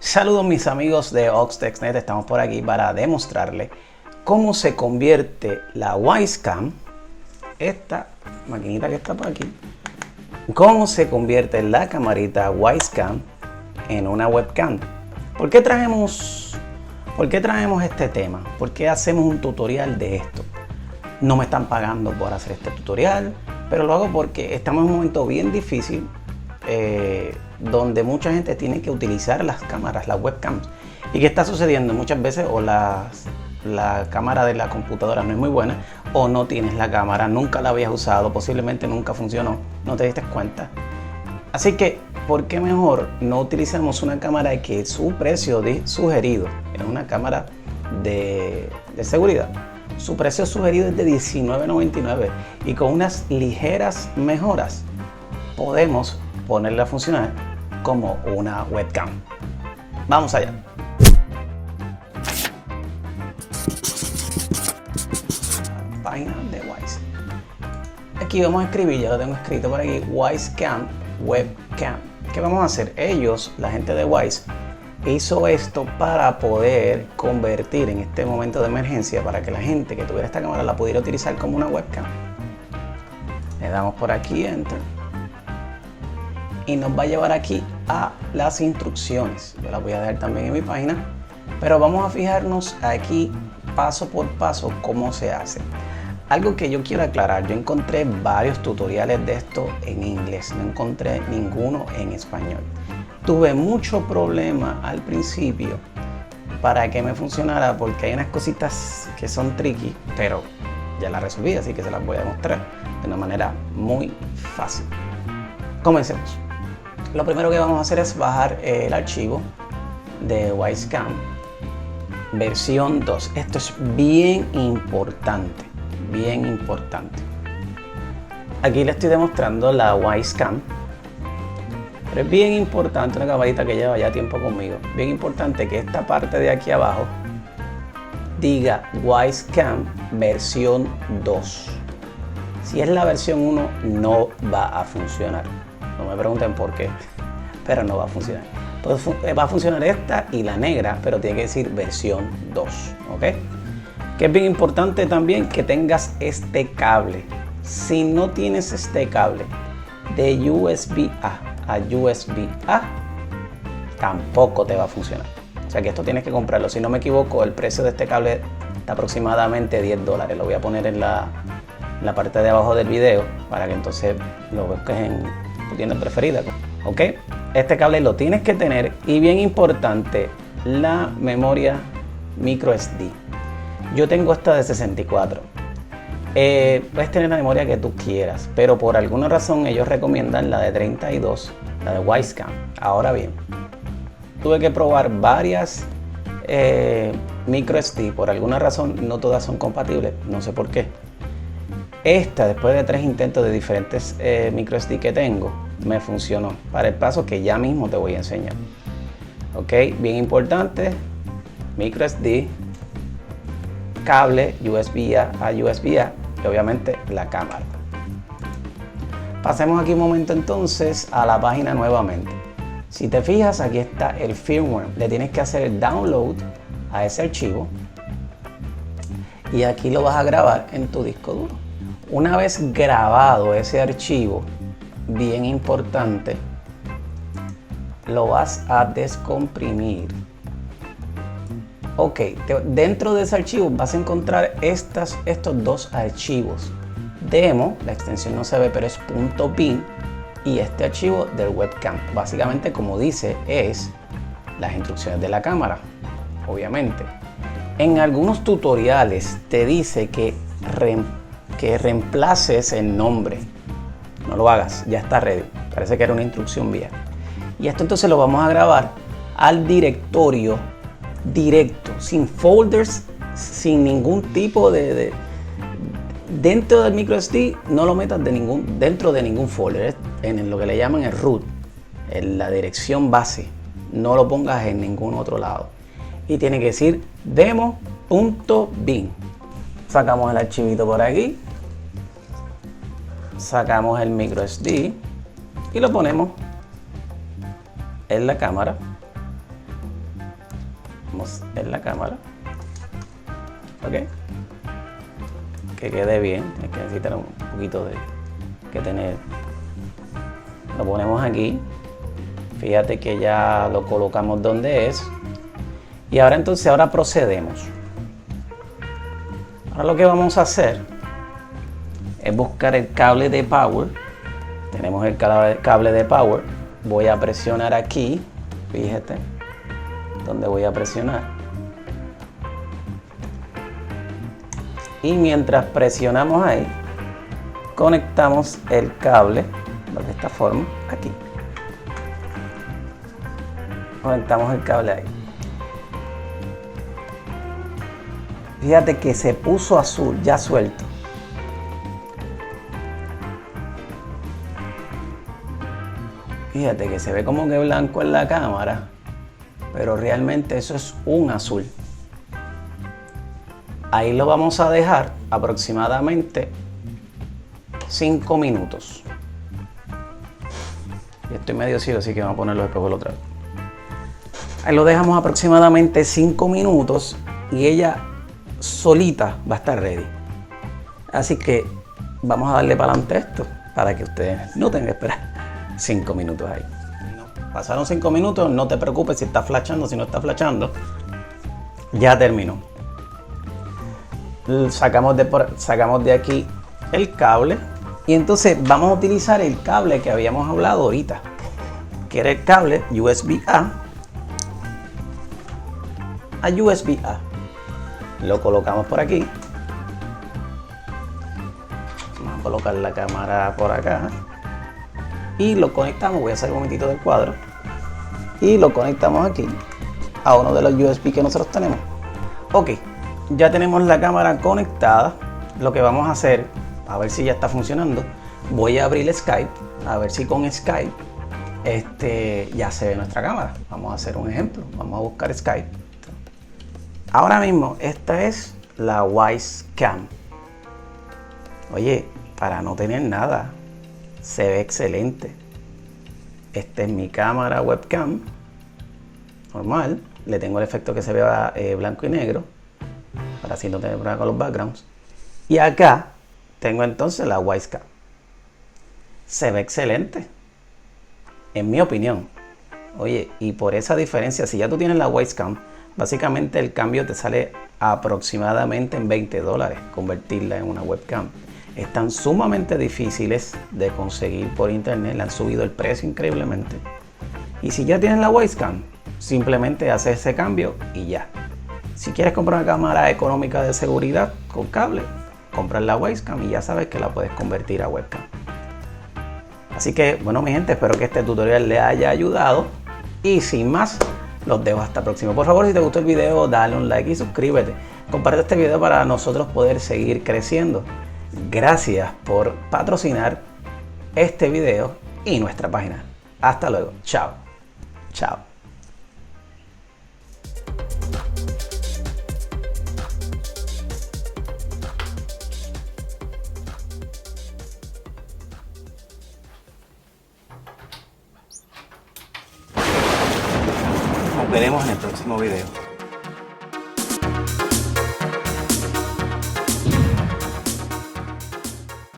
Saludos mis amigos de OxTexNet, estamos por aquí para demostrarles cómo se convierte la Wisecam, esta maquinita que está por aquí, cómo se convierte la camarita Wisecam en una webcam. ¿Por qué traemos este tema? ¿Por qué hacemos un tutorial de esto? No me están pagando por hacer este tutorial, pero lo hago porque estamos en un momento bien difícil donde mucha gente tiene que utilizar las cámaras, las webcams. ¿Y qué está sucediendo? Muchas veces o la cámara de la computadora no es muy buena, o no tienes la cámara, nunca la habías usado, posiblemente nunca funcionó, no te diste cuenta. Así que, ¿por qué mejor no utilizamos una cámara que su precio sugerido es una cámara de seguridad? Su precio sugerido es de $19.99 y con unas ligeras mejoras podemos ponerla a funcionar como una webcam. Vamos allá. Página de Wise. Aquí vamos a escribir, ya lo tengo escrito por aquí, Wisecam webcam. ¿Qué vamos a hacer? Ellos, la gente de Wise, hizo esto para poder convertir en este momento de emergencia, para que la gente que tuviera esta cámara la pudiera utilizar como una webcam. Le damos por aquí Enter y nos va a llevar aquí a las instrucciones. Yo las voy a dejar también en mi página, pero vamos a fijarnos aquí paso por paso cómo se hace. Algo que yo quiero aclarar, yo encontré varios tutoriales de esto en inglés, no encontré ninguno en español. Tuve mucho problema al principio para que me funcionara, porque hay unas cositas que son tricky, pero ya las resolví, así que se las voy a mostrar de una manera muy fácil. Comencemos. Lo primero que vamos a hacer es bajar el archivo de Wisecam versión 2. Esto es bien importante, bien importante. Aquí le estoy demostrando la Wisecam, pero es bien importante, una camarita que lleva ya tiempo conmigo, bien importante que esta parte de aquí abajo diga Wisecam versión 2. Si es la versión 1 no va a funcionar. No me pregunten por qué, pero no va a funcionar. Entonces va a funcionar esta y la negra, pero tiene que decir versión 2, ¿ok? Que es bien importante también que tengas este cable. Si no tienes este cable de USB-A a USB-A, tampoco te va a funcionar. O sea que esto tienes que comprarlo. Si no me equivoco, el precio de este cable está aproximadamente $10. Lo voy a poner en la parte de abajo del video para que entonces lo busques en tu tienda preferida. ¿Ok? Este cable lo tienes que tener, y bien importante, la memoria micro SD. Yo tengo esta de 64. Puedes tener la memoria que tú quieras, pero por alguna razón ellos recomiendan la de 32, la de Wisecam. Ahora bien, tuve que probar varias micro SD, por alguna razón no todas son compatibles, no sé por qué. Esta, después de 3 intentos de diferentes micro SD que tengo, me funcionó para el paso que ya mismo te voy a enseñar. Ok, bien importante, micro SD, cable USB-A a USB-A y obviamente la cámara. Pasemos aquí un momento entonces a la página nuevamente. Si te fijas, aquí está el firmware. Le tienes que hacer el download a ese archivo y aquí lo vas a grabar en tu disco duro. Una vez grabado ese archivo, bien importante, lo vas a descomprimir. Ok, dentro de ese archivo vas a encontrar estos dos archivos. Demo, la extensión no se ve, pero es .bin, y este archivo del webcam. Básicamente, como dice, es las instrucciones de la cámara, obviamente. En algunos tutoriales te dice que reemplaces el nombre. No lo hagas, ya está ready. Parece que era una instrucción vieja. Y esto entonces lo vamos a grabar al directorio directo, sin folders, sin ningún tipo de dentro del micro SD. No lo metas dentro de ningún folder, en lo que le llaman el root, en la dirección base. No lo pongas en ningún otro lado, y tiene que decir demo.bin. Sacamos el archivito por aquí, sacamos el micro SD y lo ponemos en la cámara. ponemos en la cámara. Ok. Que quede bien. Es que necesita un poquito de que tener. Lo ponemos aquí. Fíjate que ya lo colocamos donde es. Y ahora entonces, ahora procedemos. Ahora lo que vamos a hacer es buscar el cable de power. Tenemos el cable de power. Voy a presionar aquí. Fíjate donde voy a presionar. Y mientras presionamos ahí, conectamos el cable de esta forma aquí. Conectamos el cable ahí. Fíjate que se puso azul, ya suelto. Fíjate que se ve como que blanco en la cámara, pero realmente eso es un azul. Ahí lo vamos a dejar aproximadamente 5 minutos. Y estoy medio ciego, así que vamos a poner los espejos otra vez. Ahí lo dejamos aproximadamente 5 minutos y ella solita va a estar ready. Así que vamos a darle para adelante esto para que ustedes no tengan que esperar 5 minutos ahí. Pasaron 5 minutos, no te preocupes si está flashando, si no está flashando. Ya terminó. Sacamos de aquí el cable y entonces vamos a utilizar el cable que habíamos hablado ahorita, que era el cable USB-A a USB-A. Lo colocamos por aquí. Vamos a colocar la cámara por acá y lo conectamos. Voy a hacer un momentito del cuadro y lo conectamos aquí a uno de los USB que nosotros tenemos. Ok, ya tenemos la cámara conectada. Lo que vamos a hacer, a ver si ya está funcionando, voy a abrir Skype, a ver si con Skype ya se ve nuestra cámara. Vamos a hacer un ejemplo, vamos a buscar Skype. Ahora mismo esta es la Wyze Cam. Oye, para no tener nada, se ve excelente. Esta es mi cámara webcam normal. Le tengo el efecto que se vea blanco y negro, para así no tener problema con los backgrounds. Y acá tengo entonces la Wyze Cam. Se ve excelente, en mi opinión. Oye, y por esa diferencia, si ya tú tienes la Wyze Cam, básicamente el cambio te sale aproximadamente en $20 convertirla en una webcam. Están sumamente difíciles de conseguir por internet, le han subido el precio increíblemente. Y si ya tienes la Wyze Cam, simplemente haces ese cambio y ya. Si quieres comprar una cámara económica de seguridad con cable, compras la Wyze Cam y ya sabes que la puedes convertir a webcam. Así que, bueno, mi gente, espero que este tutorial les haya ayudado. Y sin más, los dejo hasta el próximo. Por favor, si te gustó el video, dale un like y suscríbete. Comparte este video para nosotros poder seguir creciendo. Gracias por patrocinar este video y nuestra página. Hasta luego. Chao. Chao. Nos veremos en el próximo video.